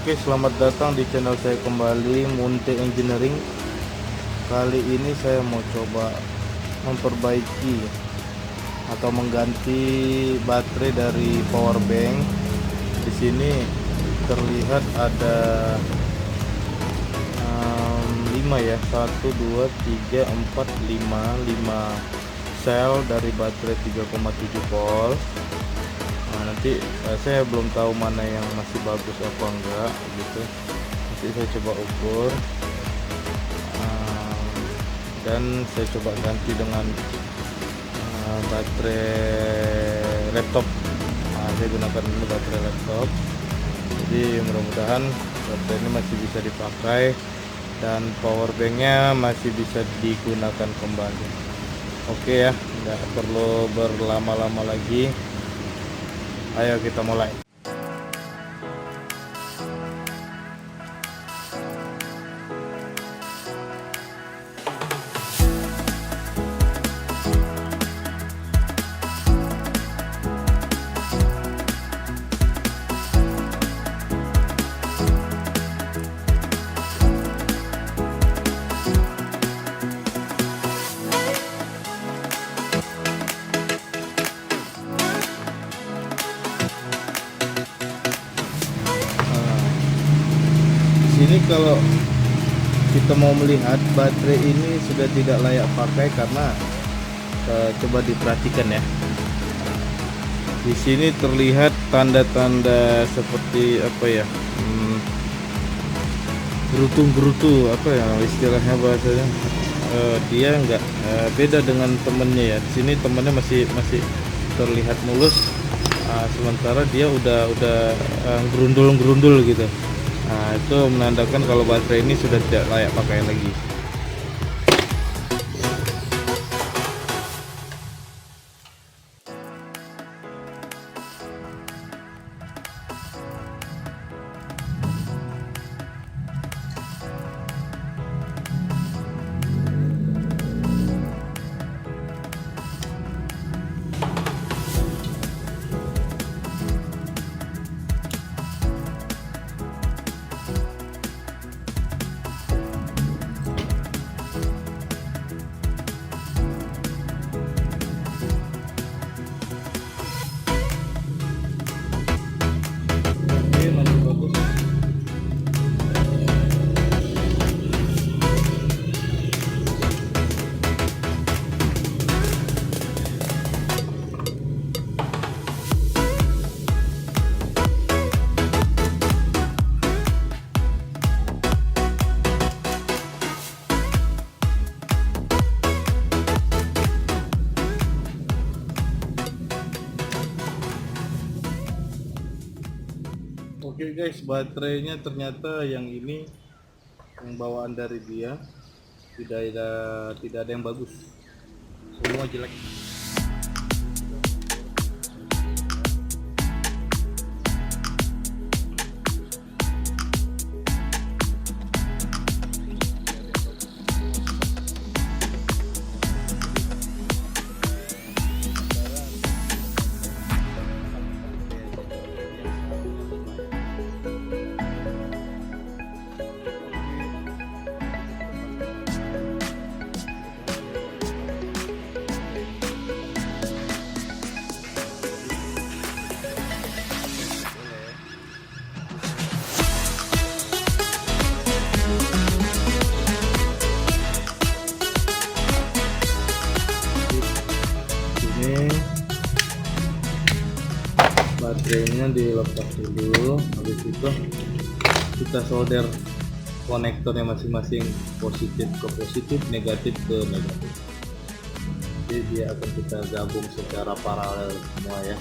Oke, selamat datang di channel saya kembali, Munthe Engineering. Kali ini saya mau coba memperbaiki atau mengganti baterai dari power bank. Di sini terlihat ada 5 ya, 1 2 3 4 5 sel dari baterai 3,7 volt. Nanti saya belum tahu mana yang masih bagus apa enggak gitu. Nanti saya coba ukur dan saya coba ganti dengan baterai laptop. Saya gunakan ini baterai laptop, jadi mudah-mudahan baterai ini masih bisa dipakai dan power banknya masih bisa digunakan kembali. Oke ya, nggak perlu berlama-lama lagi. Ayo kita mulai. Ini kalau kita mau melihat baterai ini sudah tidak layak pakai karena coba diperhatikan ya. Di sini terlihat tanda-tanda seperti apa ya? Gerutu-gerutu apa ya istilahnya bahasanya? Dia nggak beda dengan temennya ya. Di sini temennya masih terlihat mulus, sementara dia udah gerundul-gerundul gitu. Nah, itu menandakan kalau baterai ini sudah tidak layak pakai lagi. Oke guys, baterainya ternyata yang ini yang bawaan dari dia tidak ada yang bagus, semua jelek. Baterainya dilepas dulu, habis itu kita solder konektornya masing-masing, positif ke positif, negatif ke negatif. Jadi dia akan kita gabung secara paralel semua ya.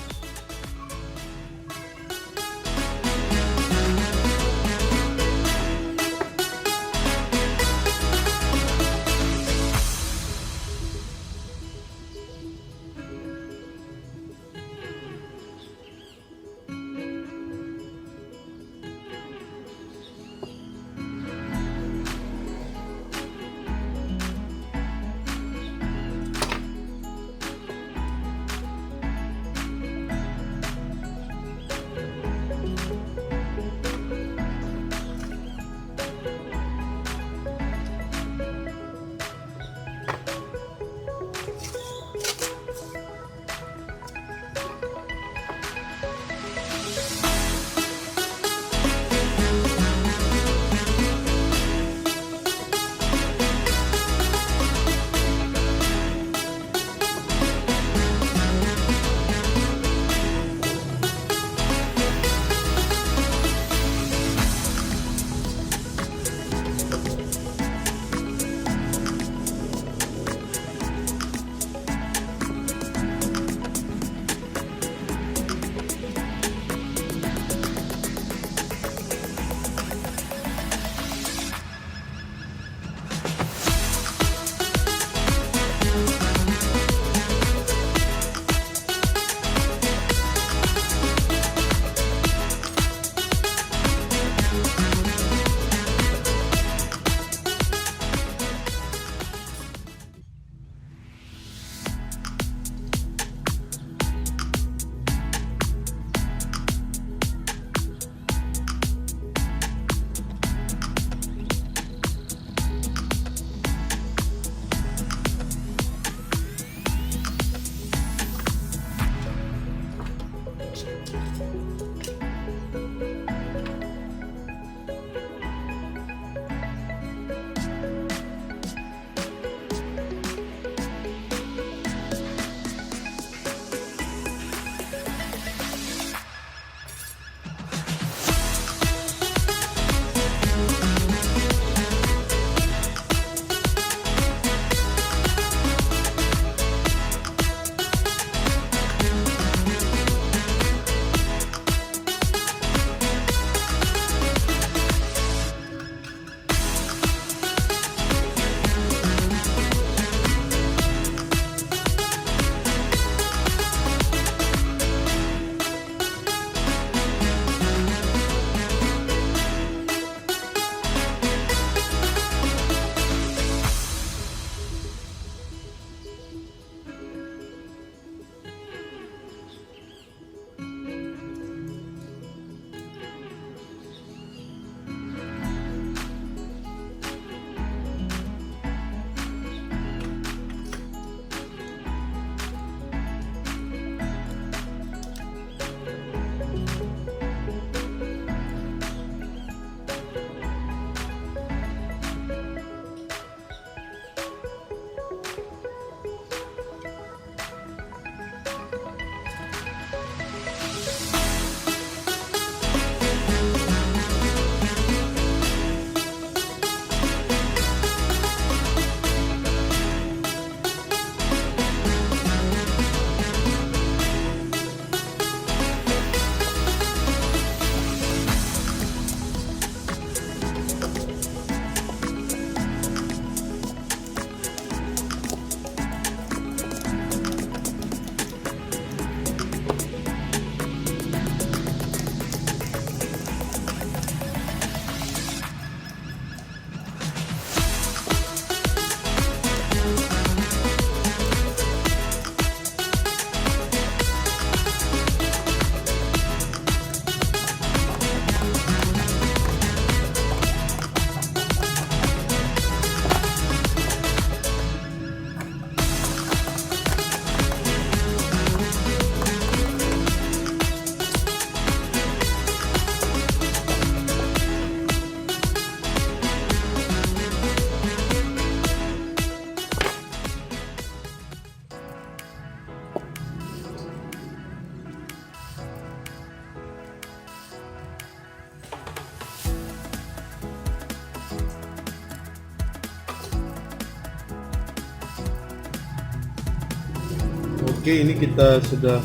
Oke, ini kita sudah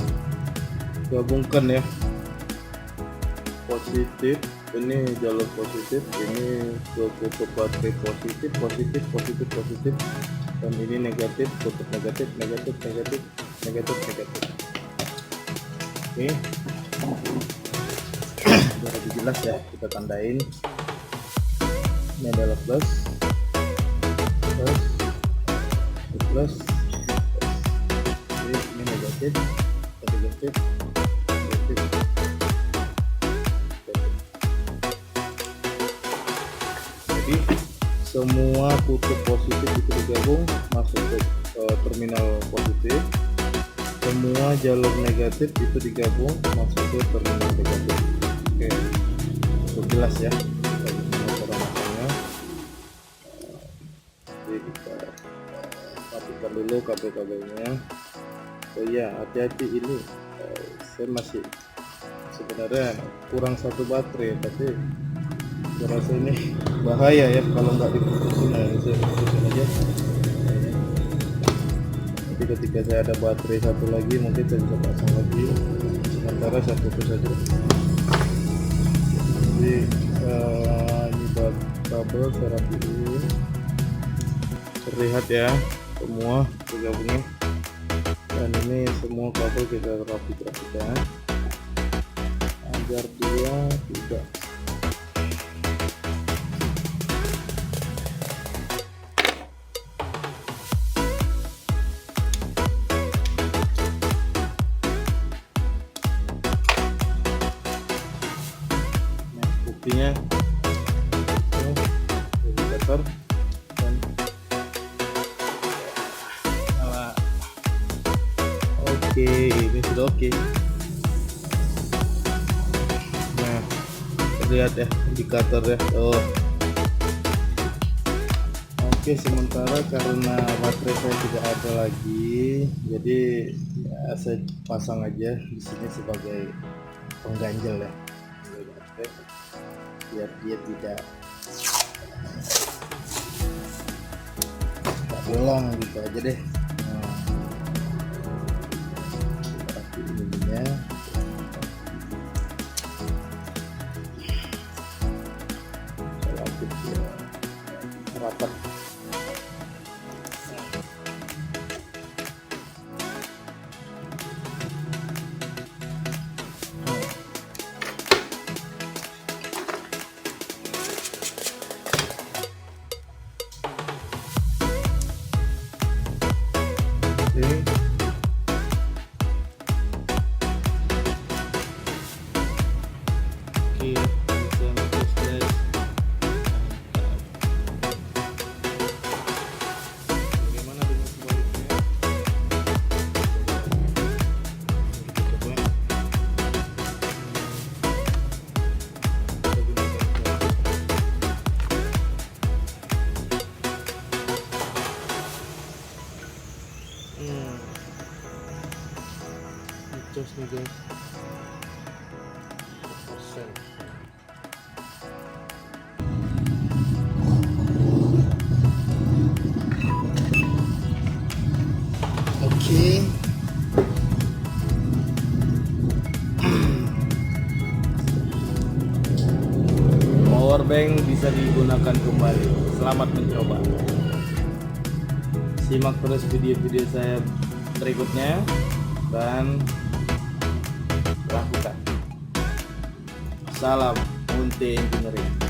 gabungkan ya, positif, ini jalur positif, ini kutub baterai positif, positif, positif, positif, dan ini negatif, kutub negatif, negatif, negatif, negatif, negatif. Oke, biar lebih jelas ya, kita tandain. Ini adalah plus, plus, plus. Oke, ini negatif, negatif, negatif. Jadi semua kutub positif itu digabung masuk ke terminal positif, semua jalur negatif itu digabung masuk ke terminal negatif. Oke, itu jelas ya cara masuknya. Jadi kita matikan dulu kabel-kabelnya. Oh iya, hati-hati, ini saya masih sebenarnya kurang satu baterai, tapi saya rasa ini bahaya ya kalau nggak diputusin. Nah, saya putusin aja. Nanti ketika saya ada baterai satu lagi mungkin saya bisa pasang lagi, sementara saya putus saja. Jadi ini kabel saya rapiin, terlihat ya semua tergabungnya, dan ini semua kabel kita rapikan agar dia tidak buktinya indikator dan nyala. Oke, ini sudah oke. Nah, terlihat ya indikatornya. Oh, oke. Sementara karena baterai saya tidak ada lagi, jadi ya, saya pasang aja di sini sebagai pengganjel ya, biar dia tidak bolong gitu aja deh. Nah, ininya relatif ya rapat. Jos nih guys, persen. Oke. Power bank bisa digunakan kembali. Selamat mencoba. Simak terus video-video saya berikutnya dan lakukan. Salam Munthe Engineering.